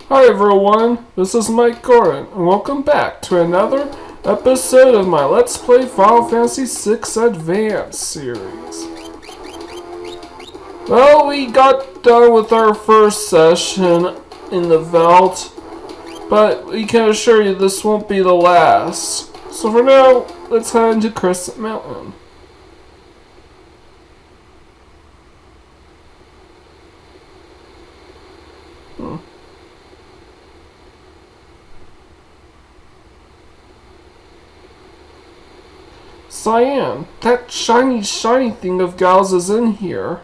Hi everyone, this is Mike Gordon, and welcome back to another episode of my Let's Play Final Fantasy VI Advance series. Well, we got done with our first session in the vault, but we can assure you this won't be the last. So for now, let's head into Crescent Mountain. Cyan, that shiny thing of Gal's is in here.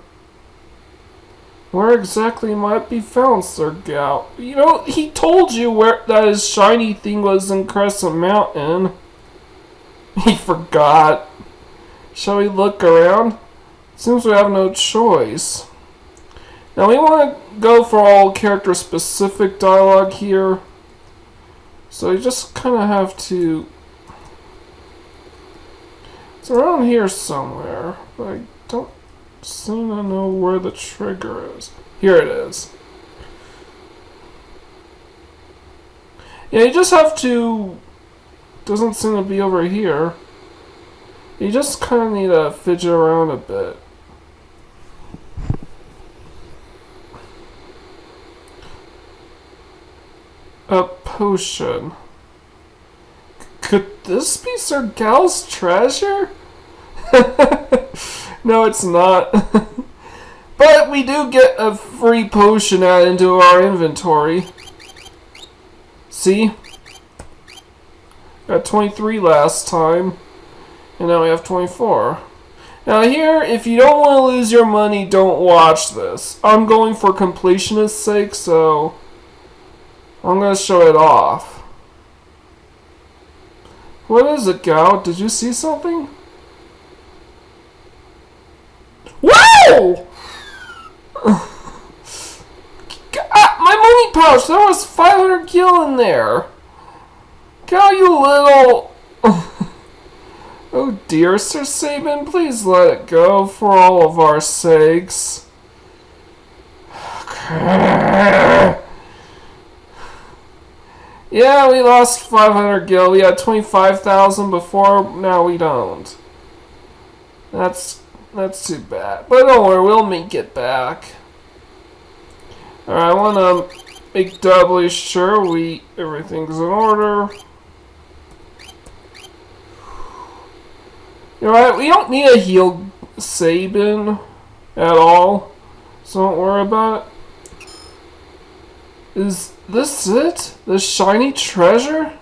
Where exactly might it be found, Sir Gal? You know, he told you where that his shiny thing was in Crescent Mountain. He forgot. Shall we look around? Seems we have no choice. Now we want to go for all character-specific dialogue here. So you just kind of have to... It's around here somewhere, but I don't seem to know where the trigger is. Here it is. Yeah, you just have to... Doesn't seem to be over here. You just kind of need to fidget around a bit. A potion. Could this be Sir Gal's treasure? No, it's not. But we do get a free potion added into our inventory. See? Got 23 last time. And now we have 24. Now here, if you don't want to lose your money, don't watch this. I'm going for completionist's sake, so I'm going to show it off. What is it, Gal? Did you see something? Whoa! My money pouch! There was 500 gil in there! Gal, you little... Oh dear, Sir Sabin, please let it go for all of our sakes. Yeah, we lost 500 gil. We had 25,000 before. Now we don't. That's too bad. But don't worry, we'll make it back. Alright, I want to make doubly sure everything's in order. You're right, we don't need a heal Sabin at all. So don't worry about it. Is this it? The shiny treasure?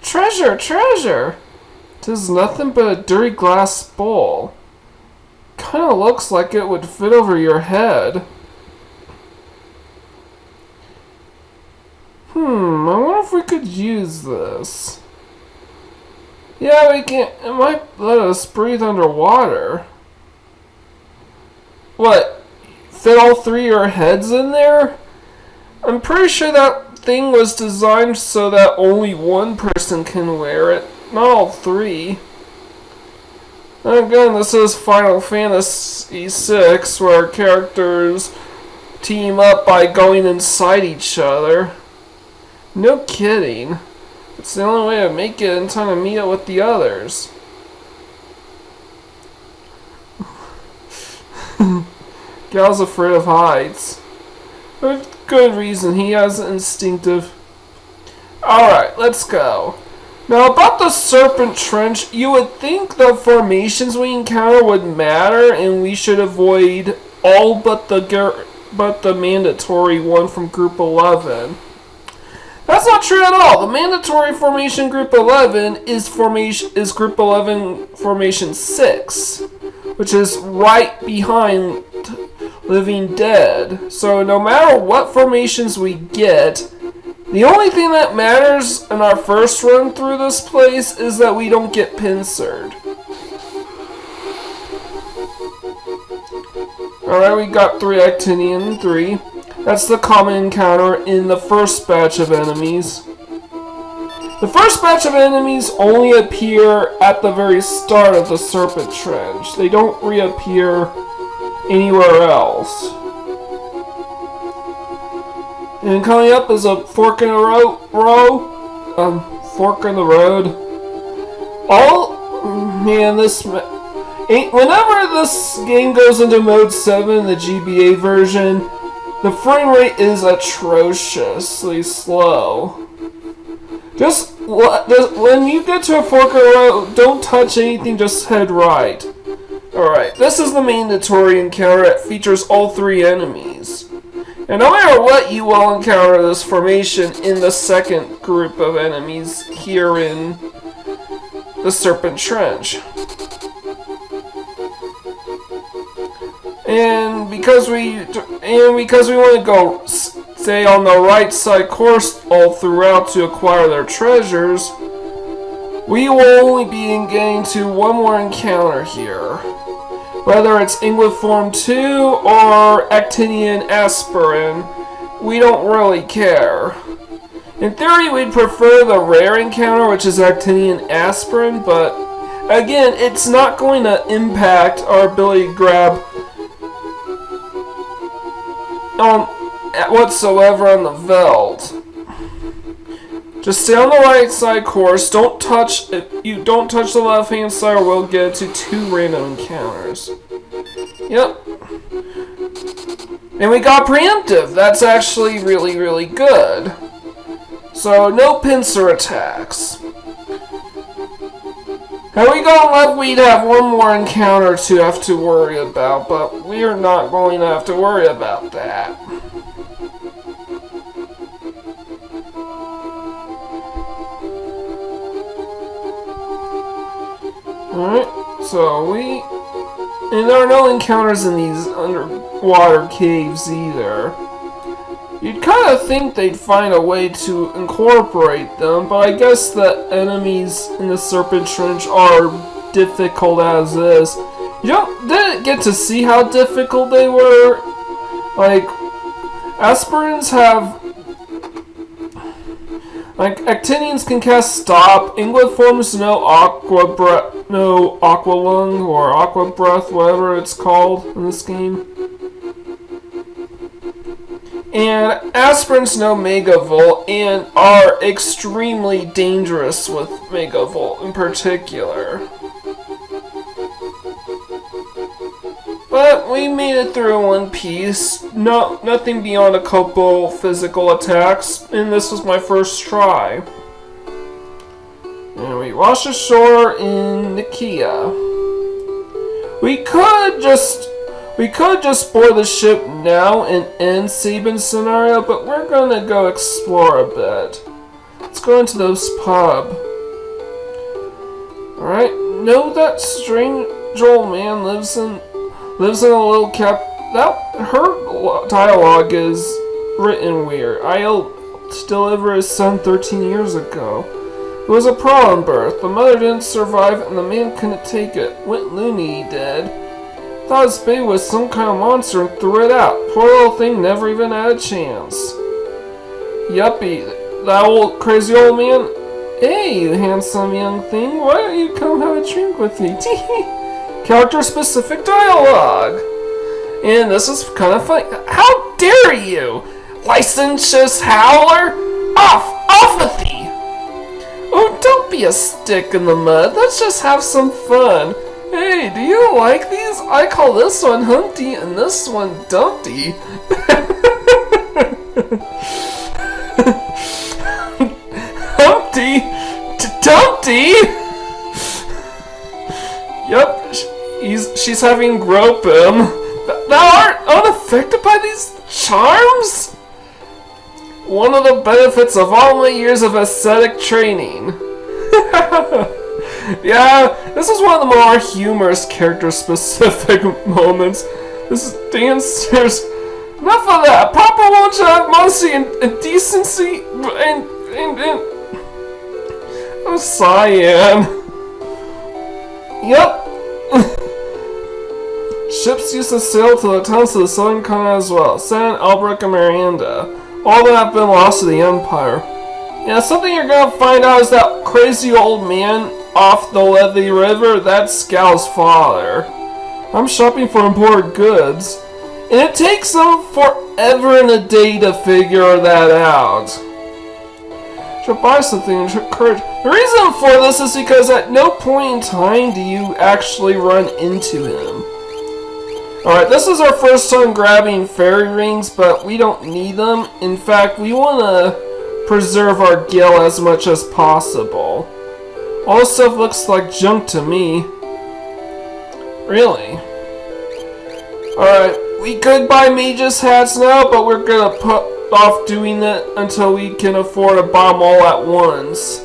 Treasure! 'Tis nothing but a dirty glass bowl. Kinda looks like it would fit over your head. I wonder if we could use this. Yeah, we can. It might let us breathe underwater. What? Fit all three of your heads in there? I'm pretty sure that thing was designed so that only one person can wear it, not all three. And again, this is Final Fantasy VI, where characters team up by going inside each other. No kidding. It's the only way to make it in time to meet up with the others. Gal's afraid of heights. With good reason, he has instinctive... Alright, let's go. Now about the Serpent Trench, you would think the formations we encounter would matter and we should avoid all but the mandatory one from Group 11. That's not true at all. The mandatory formation Group 11 is Group 11 Formation 6, which is right behind Living Dead. So no matter what formations we get, the only thing that matters in our first run through this place is that we don't get pincered. Alright, we got 3 Actinian 3. That's the common encounter in the first batch of enemies. The first batch of enemies only appear at the very start of the Serpent Trench. They don't reappear anywhere else. And coming up is a fork in the fork in the road. Whenever this game goes into mode 7, the GBA version, the frame rate is atrociously slow. Just when you get to a fork in the road, don't touch anything, just head right. Alright, this is the mandatory encounter that features all 3 enemies. And no matter what, you will encounter this formation in the second group of enemies here in the Serpent Trench. And because we want to go stay on the right side course all throughout to acquire their treasures, we will only be getting to one more encounter here. Whether it's Ingliform 2 or Actinian Aspirin, we don't really care. In theory, we'd prefer the rare encounter, which is Actinian Aspirin, but again, it's not going to impact our ability to grab whatsoever on the Veld. Just stay on the right side course. Don't touch the left hand side, or we'll get to 2 random encounters. Yep. And we got preemptive. That's actually really, really good. So no pincer attacks. Had we gone left, we'd have one more encounter to have to worry about, but we're not going to have to worry about that. Alright, so and there are no encounters in these underwater caves either. You'd kind of think they'd find a way to incorporate them, but I guess the enemies in the Serpent Trench are difficult as is. Didn't get to see how difficult they were. Like, aspirins have... Like, Actinians can cast Stop. Ingliforms no Aqua Lung or Aqua Breath, whatever it's called in this game. And aspirins know Megavolt and are extremely dangerous with Megavolt in particular. But we made it through in one piece. Nothing beyond a couple physical attacks, and this was my first try. And we washed ashore in Nikia. We could just board the ship now and end Sabin's scenario, but we're gonna go explore a bit. Let's go into this pub. Alright, know that strange old man lives in a little cap. Her dialogue is written weird. I helped deliver his son 13 years ago. It was a problem birth. The mother didn't survive and the man couldn't take it. Went loony, he did. Thought his baby was some kind of monster and threw it out. Poor little thing never even had a chance. Yuppie, that old crazy old man. Hey, you handsome young thing, why don't you come have a drink with me? Character specific dialogue. And this is kind of funny. How dare you! Licentious howler! Off with thee! Oh, don't be a stick in the mud. Let's just have some fun. Hey, do you like these? I call this one Humpty and this one Dumpty. Humpty to Dumpty? Yup, she's having grope him. Thou art unaffected by these charms? One of the benefits of all my years of ascetic training. Yeah, this is one of the more humorous character-specific moments. This is downstairs. Enough of that. Papa wants to have modesty and decency and I'm Cyan. Yep. Ships used to sail to the towns of the southern continent as well. San, Albrecht, and Miranda. All that have been lost to the Empire. Yeah, something you're gonna find out is that crazy old man off the Levy River, that's Scal's father. I'm shopping for imported goods. And it takes them forever and a day to figure that out. Should buy something and encourage. The reason for this is because at no point in time do you actually run into him. Alright, this is our first time grabbing fairy rings, but we don't need them. In fact, we want to preserve our gil as much as possible. All this stuff looks like junk to me. Really? Alright, we could buy mages hats now, but we're gonna put off doing that until we can afford to buy them all at once.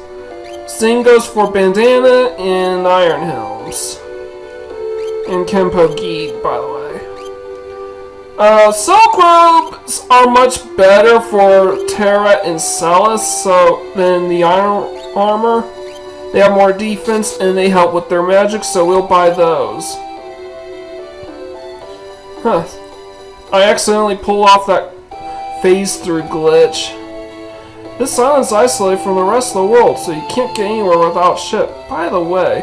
Same goes for bandana and iron helms. And Kempo Gi, by the way. Silk robes are much better for Terra and Celis than the iron armor. They have more defense and they help with their magic, so we'll buy those. Huh. I accidentally pulled off that phase through glitch. This island's isolated from the rest of the world, so you can't get anywhere without ship. By the way,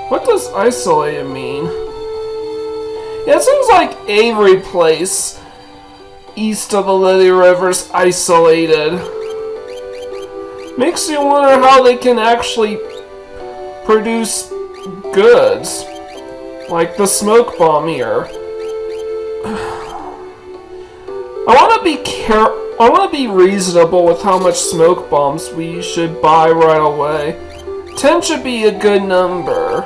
what does isolated mean? Yeah, it seems like Avery Place, east of the Lily River's isolated. Makes you wonder how they can actually produce goods, like the smoke bomb here. I want to be reasonable with how much smoke bombs we should buy right away. 10 should be a good number.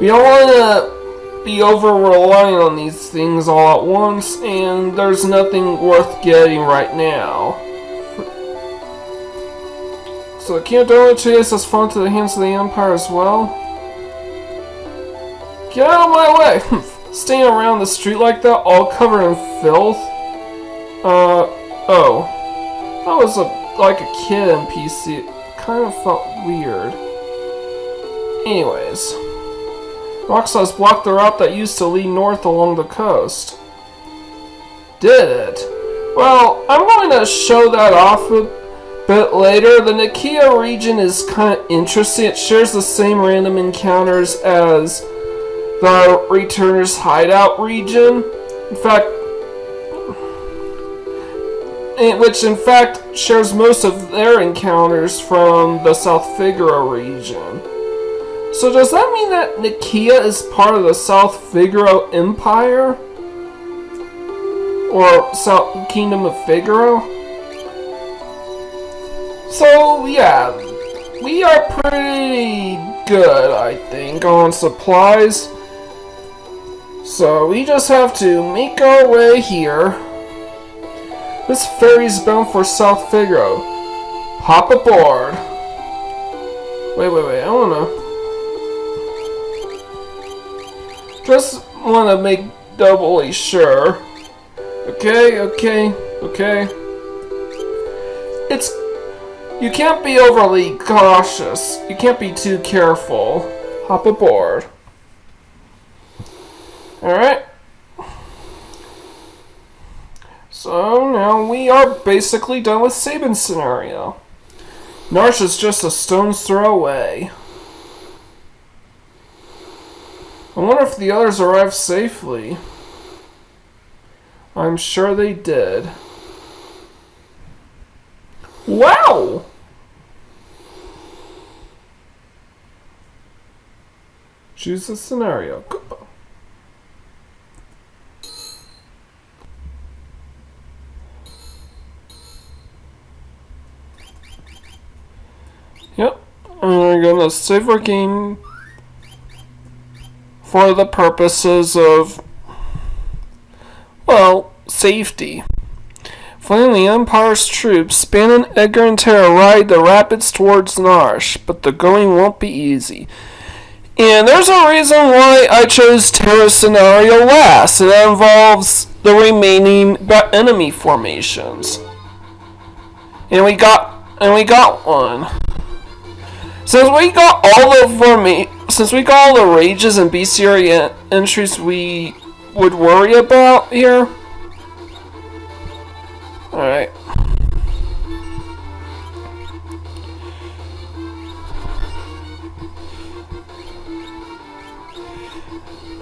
We don't want to be over-reliant on these things all at once, and there's nothing worth getting right now. So the Kyodora chase has fallen to the hands of the Empire as well. Get out of my way! Staying around the street like that, all covered in filth? Oh. That was like a kid NPC. It kind of felt weird. Anyways. Rockstars blocked the route that used to lead north along the coast. Did it? Well, I'm going to show that off a bit later. The Nikia region is kind of interesting. It shares the same random encounters as the Returner's hideout region. Which in fact shares most of their encounters from the South Figaro region. So does that mean that Nikia is part of the South Figaro Empire? Or South Kingdom of Figaro? So yeah, we are pretty good, I think, on supplies. So we just have to make our way here. This ferry's bound for South Figaro. Hop aboard. Wait, I wanna... Just wanna make doubly sure. Okay. You can't be overly cautious. You can't be too careful. Hop aboard. Alright. So now we are basically done with Sabin's scenario. Narsh is just a stone's throw away. I wonder if the others arrived safely. I'm sure they did. Wow! Choose the scenario. Yep. And we're gonna save our game for the purposes of, well, safety. Fleeing the Empire's troops, Sabin and Edgar and Terra ride the rapids towards Narsh, but the going won't be easy. And there's a reason why I chose Terra's scenario last, and that involves the remaining enemy formations. And we got one. Since we got all the rages and bestiary entries we would worry about here. Alright.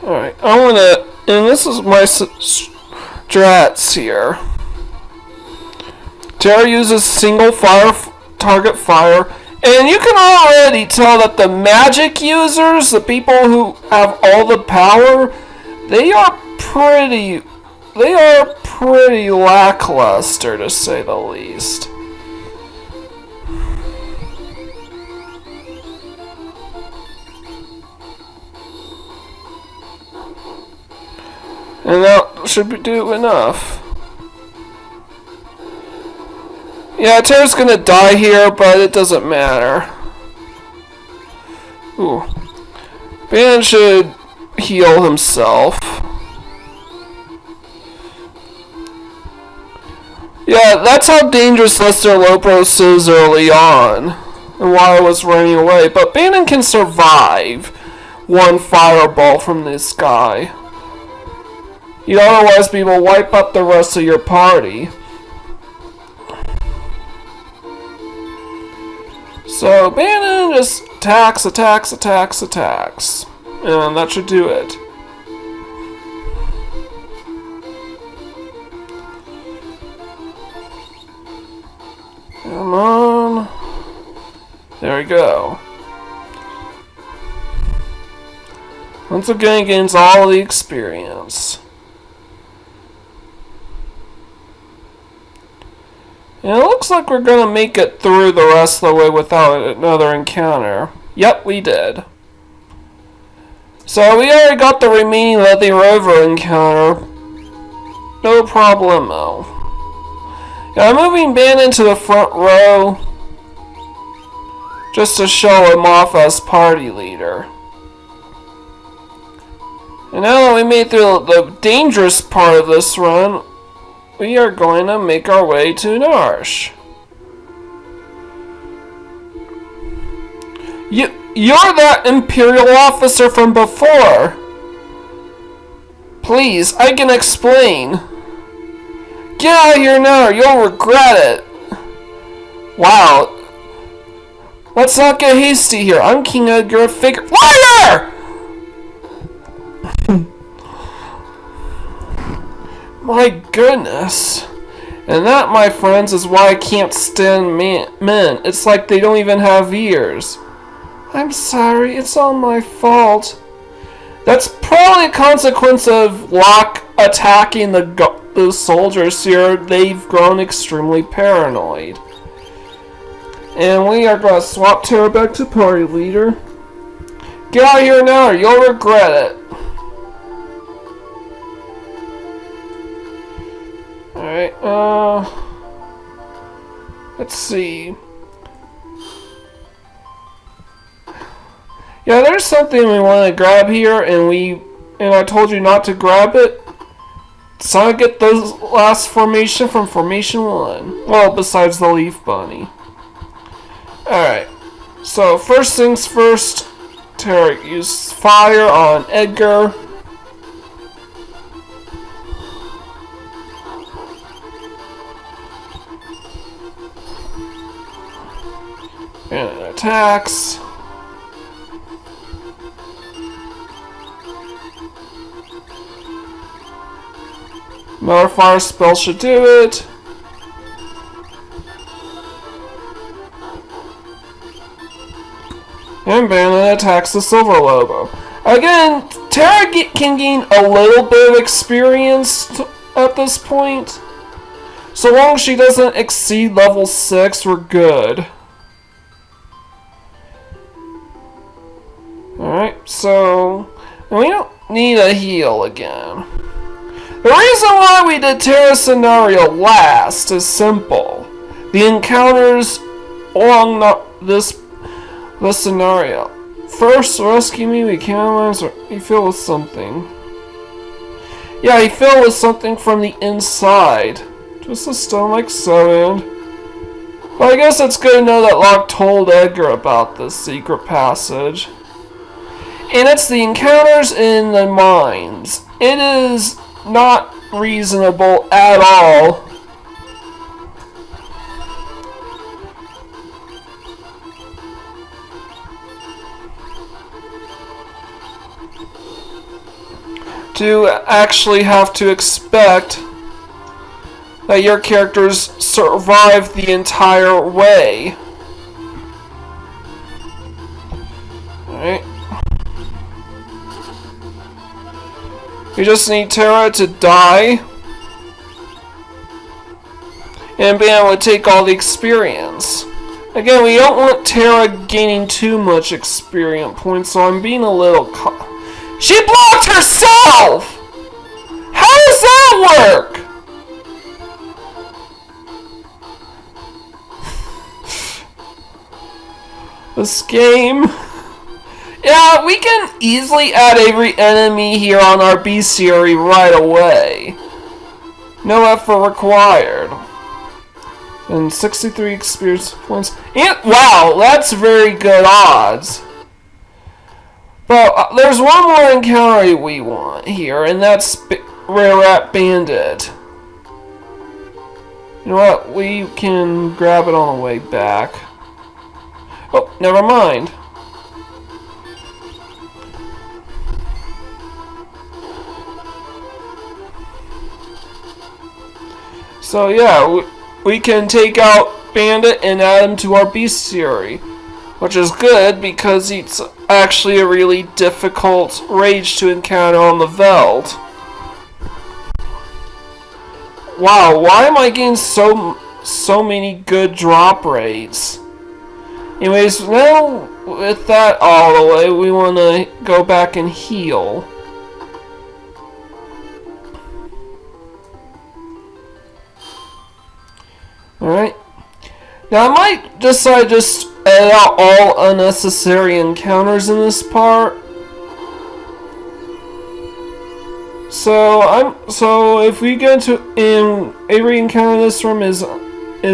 Alright, I wanna And this is my strats here. Terra uses single target fire, and you can already tell that the magic users, the people who have all the power, they are pretty lackluster, to say the least. And that should do enough. Yeah, Terra's gonna die here, but it doesn't matter. Ooh. Bandit should heal himself. Yeah, that's how dangerous Lester Lopros is early on, and why I was running away. But Bandit can survive one fireball from this guy. You'd otherwise be able to wipe up the rest of your party. So Bandit just attacks, and that should do it. Come on. There we go. Once again, gains all the experience. And it looks like we're gonna make it through the rest of the way without another encounter. Yep, we did. So we already got the remaining Letty Rover encounter. No problemo. Yeah, I'm moving Bandit into the front row just to show him off as party leader. And now that we made through the dangerous part of this run, we are going to make our way to Narsh. You're that Imperial officer from before. Please, I can explain. Get out of here now or you'll regret it. Wow. Let's not get hasty here. I'm King Edgar, figure... Liar! My goodness. And that, my friends, is why I can't stand men. It's like they don't even have ears. I'm sorry, it's all my fault. That's probably a consequence of Locke attacking the soldiers here. They've grown extremely paranoid. And we are going to swap Terra back to party leader. Get out of here now or you'll regret it. Alright, let's see. Yeah, there's something we want to grab here, and I told you not to grab it. So I get those last formation from Formation 1. Well, besides the Leaf Bunny. Alright, so first things first, Terra used fire on Edgar. And it attacks. Another fire spell should do it. And Bandit attacks the Silver Lobo. Again, Terra can gain a little bit of experience at this point. So long as she doesn't exceed level 6, we're good. Alright, so we don't need a heal again. The reason why we did Terra's scenario last is simple. The encounters along this scenario. First, rescue me, we can't he filled with something. Yeah, he filled with something from the inside. Just a stone like Sabin. But I guess it's good to know that Locke told Edgar about this secret passage. And it's the encounters in the mines. It is not reasonable at all to actually have to expect that your characters survive the entire way. Alright. We just need Terra to die and be able to take all the experience. Again, we don't want Terra gaining too much experience points, so I'm being a little She blocked herself! How does that work? This game... Yeah, we can easily add every enemy here on our bestiary right away. No effort required. And 63 experience points. And, wow, that's very good odds. But there's one more encounter we want here, and that's Wererat Bandit. You know what? We can grab it on the way back. Oh, never mind. So yeah, we can take out Bandit and add him to our bestiary, which is good because it's actually a really difficult rage to encounter on the Veld. Wow, why am I getting so many good drop rates? Anyways, now with that all the way, we want to go back and heal. Alright. Now I might decide just edit out all unnecessary encounters in this part. So if we get to every encounter in this room is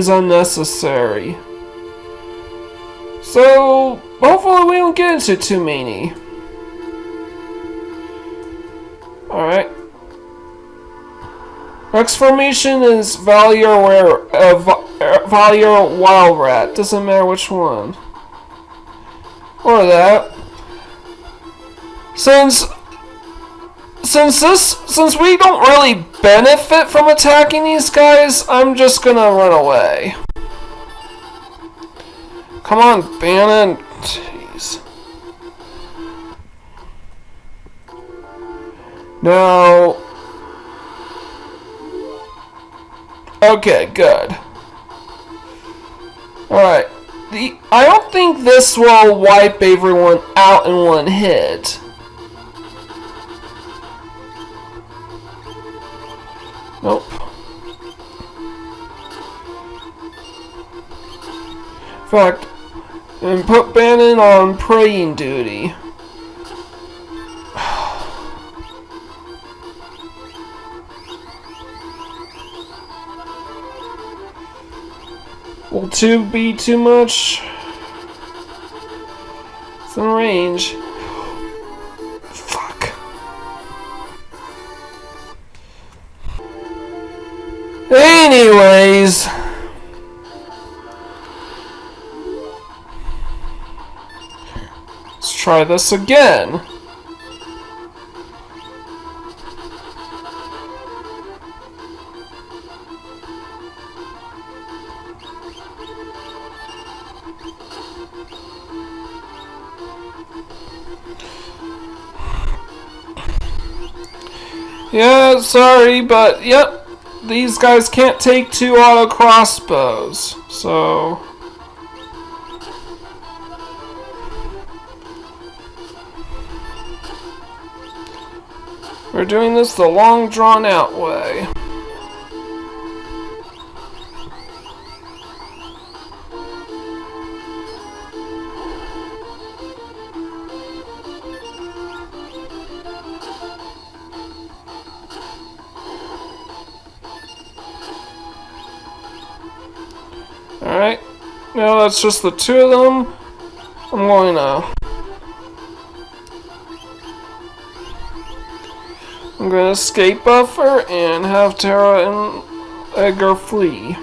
unnecessary. So hopefully we don't get into too many. Alright. Next formation is Valeor and Wild Rat. Doesn't matter which one. Or that. Since we don't really benefit from attacking these guys, I'm just gonna run away. Come on, Bandit. Jeez. Now. Okay, good. Alright. I don't think this will wipe everyone out in one hit. Nope. In fact, and put Bandit on praying duty. Will 2 be too much? It's in range. Fuck. Anyways. Let's try this again. Yeah, sorry, but yep, these guys can't take 2 auto crossbows, so... We're doing this the long drawn out way. Alright, now that's just the 2 of them. I'm gonna escape buffer and have Terra and Edgar flee.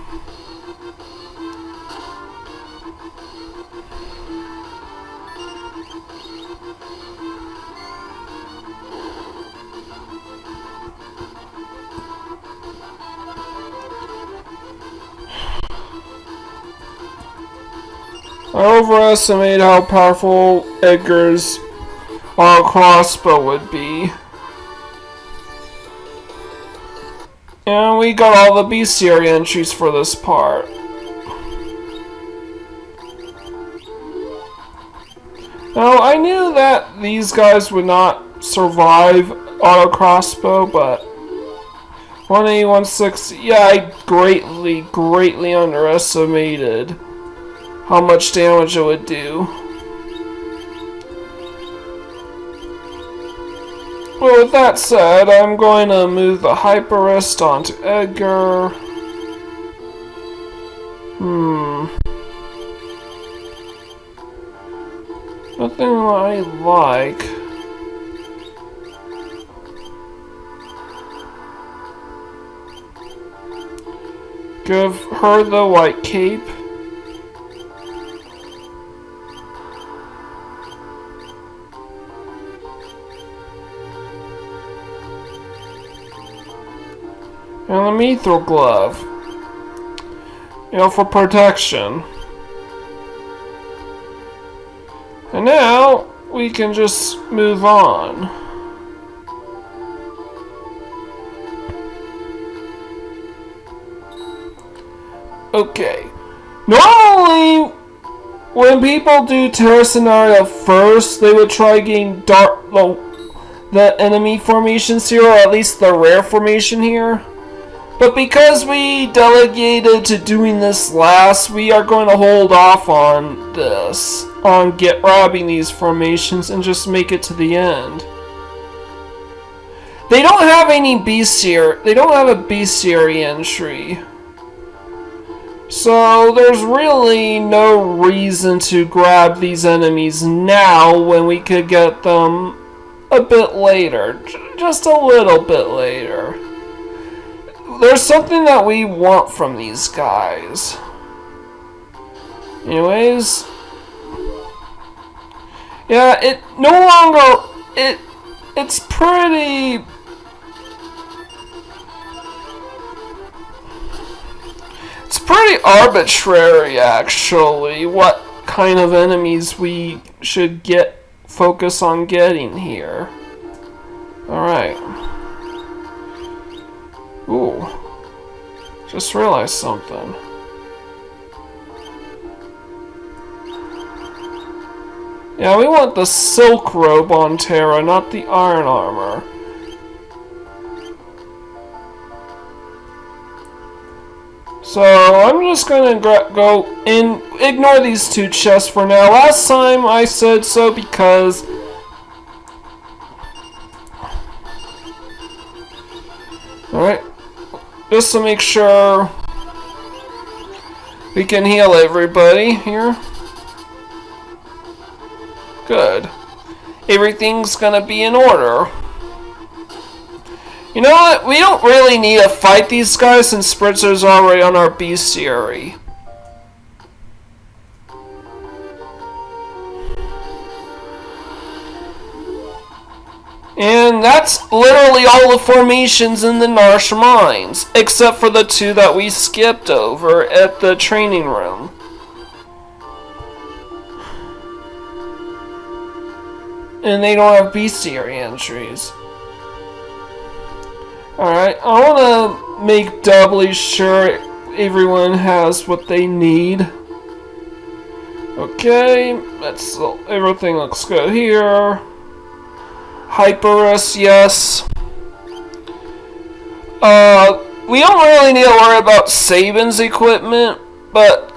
I overestimated how powerful Edgar's crossbow would be. And we got all the bestiary entries for this part. Now, I knew that these guys would not survive auto crossbow, but 180, 160, yeah, I greatly underestimated how much damage it would do. Well, with that said, I'm going to move the Hyperist onto Edgar. Nothing I like. Give her the white cape. And the mithril glove. You know, for protection. And now, we can just move on. Okay. Normally, when people do Terra scenario first, they would try getting the enemy formations here, or at least the rare formation here. But because we delegated to doing this last, we are going to hold off on this, on grabbing these formations and just make it to the end. They don't have any bestiary. They don't have a bestiary entry. So there's really no reason to grab these enemies now when we could get them a bit later. Just a little bit later. There's something that we want from these guys. Anyways. Yeah, it no longer... It's pretty... It's pretty arbitrary, actually, what kind of enemies we should focus on getting here. Alright. Ooh. Just realized something. Yeah, we want the silk robe on Terra, not the iron armor. So, I'm just gonna go and ignore these two chests for now. Last time I said so because... Alright. Just to make sure we can heal everybody here. Good. Everything's gonna be in order. You know what? We don't really need to fight these guys since Spritzer's already on our bestiary. And that's literally all the formations in the Narsh Mines, except for the two that we skipped over at the training room. And they don't have bestiary entries. Alright, I want to make doubly sure everyone has what they need. Okay, everything looks good here. Hyperus, yes. We don't really need to worry about Sabin's equipment, but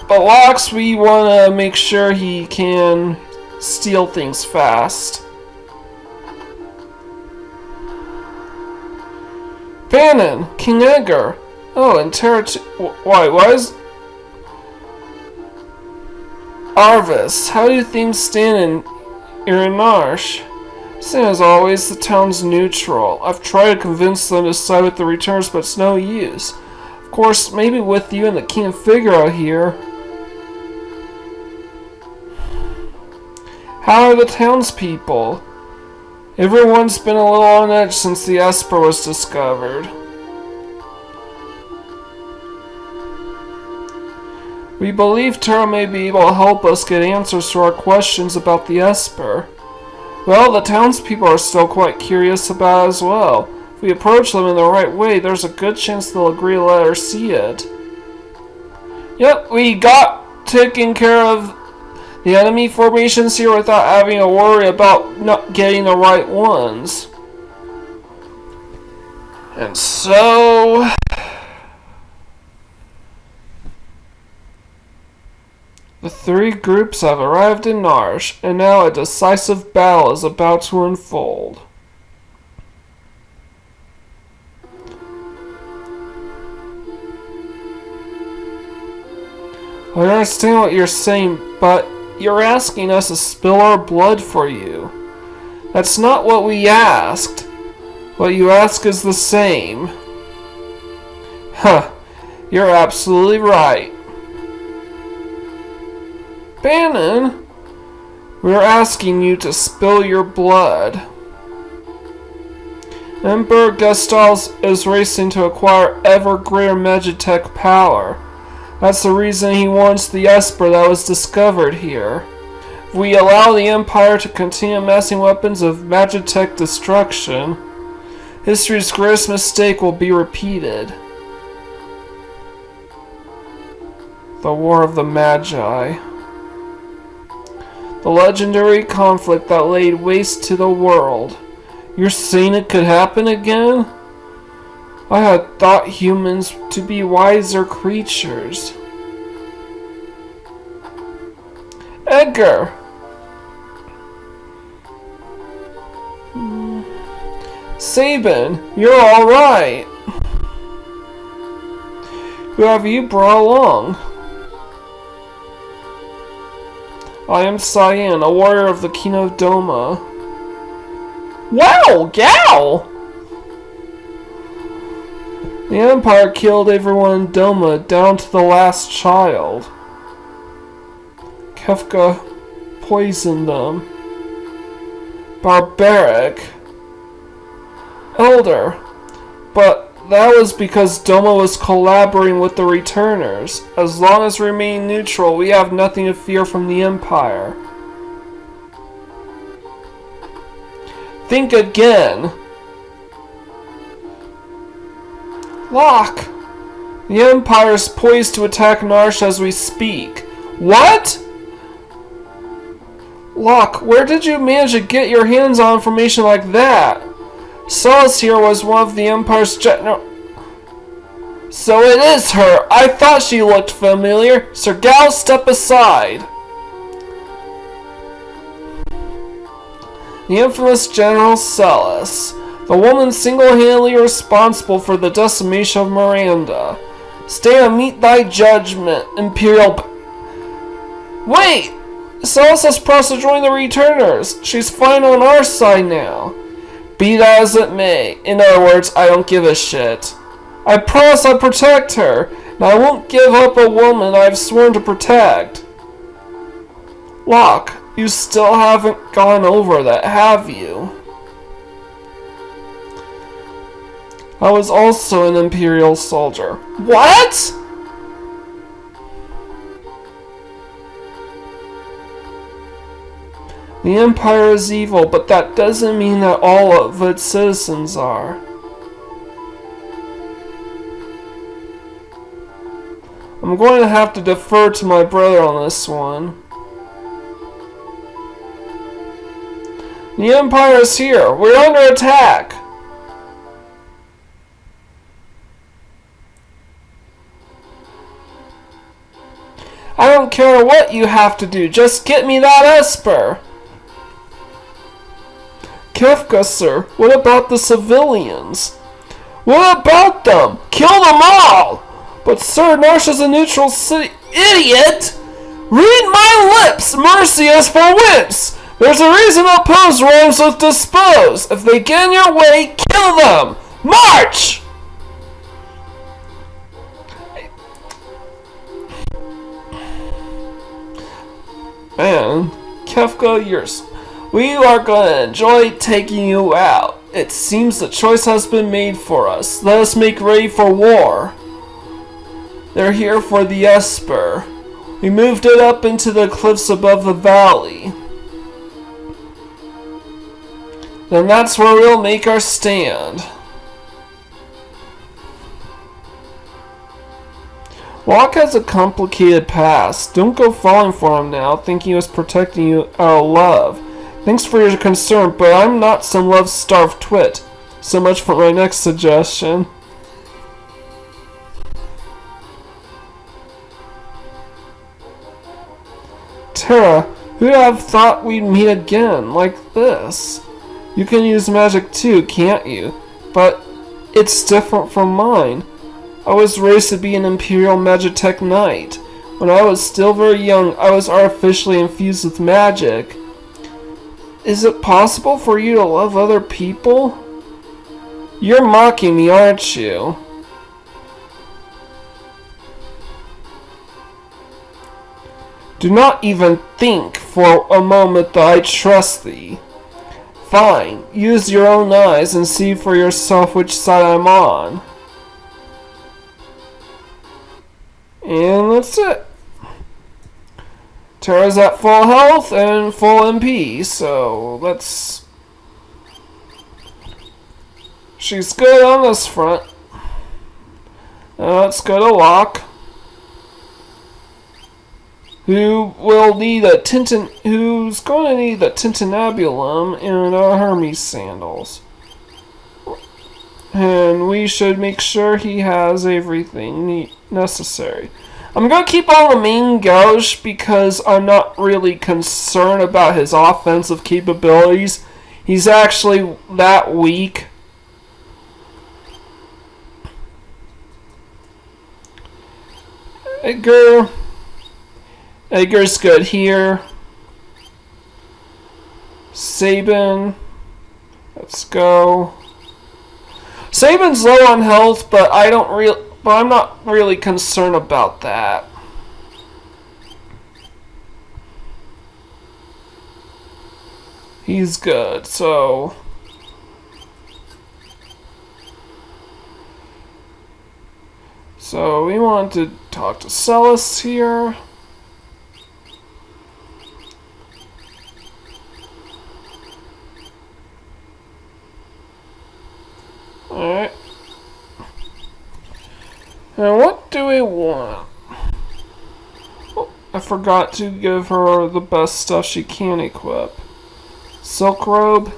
Locke's, we want to make sure he can steal things fast. Bannon, King Edgar. Oh, and Terra. Why is Arvis? How do things stand in Irinarsh? Same as always, the town's neutral. I've tried to convince them to side with the returns, but it's no use. Of course, maybe with you and the King of Figaro here. How are the townspeople? Everyone's been a little on edge since the Esper was discovered. We believe Terra may be able to help us get answers to our questions about the Esper. Well, the townspeople are still quite curious about it as well. If we approach them in the right way, there's a good chance they'll agree to let her see it. Yep, we got taken care of the enemy formations here without having to worry about not getting the right ones. And so... the three groups have arrived in Narsh, and now a decisive battle is about to unfold. I understand what you're saying, but you're asking us to spill our blood for you. That's not what we asked. What you ask is the same. Huh, you're absolutely right. Bannon, we're asking you to spill your blood. Emperor Gestalt is racing to acquire ever greater Magitech power. That's the reason he wants the Esper that was discovered here. If we allow the Empire to continue amassing weapons of Magitech destruction, history's greatest mistake will be repeated. The War of the Magi. The legendary conflict that laid waste to the world. You're saying it could happen again? I had thought humans to be wiser creatures. Edgar! Sabin, you're alright. Who have you brought along? I am Cyan, a warrior of the King of Doma. Wow, gal! The Empire killed everyone in Doma down to the last child. Kefka poisoned them. Barbaric. Elder. But that was because Doma was collaborating with the Returners. As long as we remain neutral, we have nothing to fear from the Empire. Think again. Locke! The Empire is poised to attack Narsh as we speak. What? Locke, where did you manage to get your hands on information like that? Celis here was one of the Empire's general... So it is her! I thought she looked familiar. Sir Gal, step aside. The infamous General Celis. The woman single-handedly responsible for the decimation of Miranda. Stay and meet thy judgment, Imperial... Wait! Celis has promised to join the Returners. She's fine on our side now. Be that as it may. In other words, I don't give a shit. I promise I'll protect her, and I won't give up a woman I've sworn to protect. Locke, you still haven't gone over that, have you? I was also an Imperial soldier. What?! The Empire is evil, but that doesn't mean that all of its citizens are. I'm going to have to defer to my brother on this one. The Empire is here. We're under attack. I don't care what you have to do. Just get me that Esper. Kefka, sir, what about the civilians? What about them? Kill them all! But sir, Narsh is a neutral city. Idiot! Read my lips! Mercy is for wimps! There's a reason to oppose rhymes with dispose. If they get in your way, kill them! March! Man, Kefka, we are going to enjoy taking you out. It seems the choice has been made for us. Let us make ready for war. They're here for the Esper. We moved it up into the cliffs above the valley. Then that's where we'll make our stand. Locke has a complicated past. Don't go falling for him now, thinking he was protecting you out of love. Thanks for your concern, but I'm not some love-starved twit. So much for my next suggestion. Terra, who'd have thought we'd meet again, like this? You can use magic too, can't you? But it's different from mine. I was raised to be an Imperial Magitech Knight. When I was still very young, I was artificially infused with magic. Is it possible for you to love other people? You're mocking me, aren't you? Do not even think for a moment that I trust thee. Fine, use your own eyes and see for yourself which side I'm on. And that's it. Terra's at full health and full MP, so let's... She's good on this front. Now let's go to Locke, who's going to need a Tintinabulum and a Hermes sandals. And we should make sure he has everything necessary. I'm going to keep on the main gauche because I'm not really concerned about his offensive capabilities. He's actually that weak. Edgar's good here. Sabin. Let's go. Sabin's low on health, but I'm not really concerned about that. He's good, so we want to talk to Celis here. Alright. Now what do we want? Oh, I forgot to give her the best stuff she can equip. Silk robe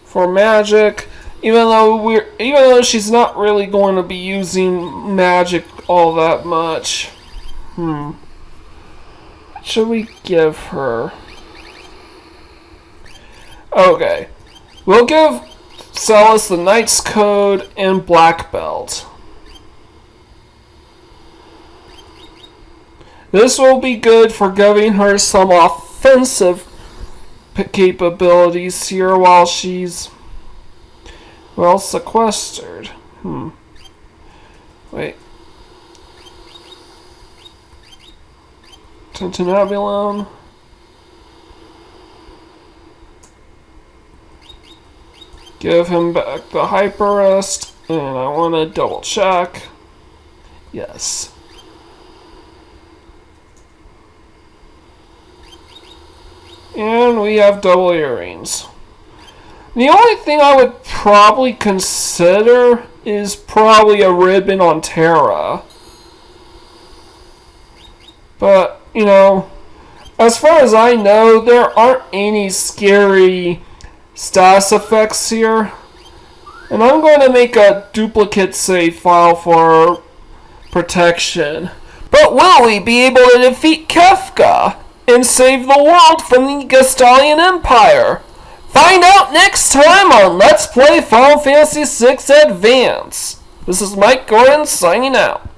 for magic. Even though she's not really going to be using magic all that much. What should we give her? Okay. We'll give Celis the Knight's Code and Black Belt. This will be good for giving her some offensive capabilities here while she's sequestered. Wait. Tintinabulum. Give him back the hyper rest, and I want to double check. Yes. And we have double earrings. The only thing I would probably consider is probably a ribbon on Terra. But, as far as I know, there aren't any scary status effects here. And I'm going to make a duplicate save file for protection. But will we be able to defeat Kefka and save the world from the Gestalian Empire? Find out next time on Let's Play Final Fantasy VI Advance. This is Mike Gordon signing out.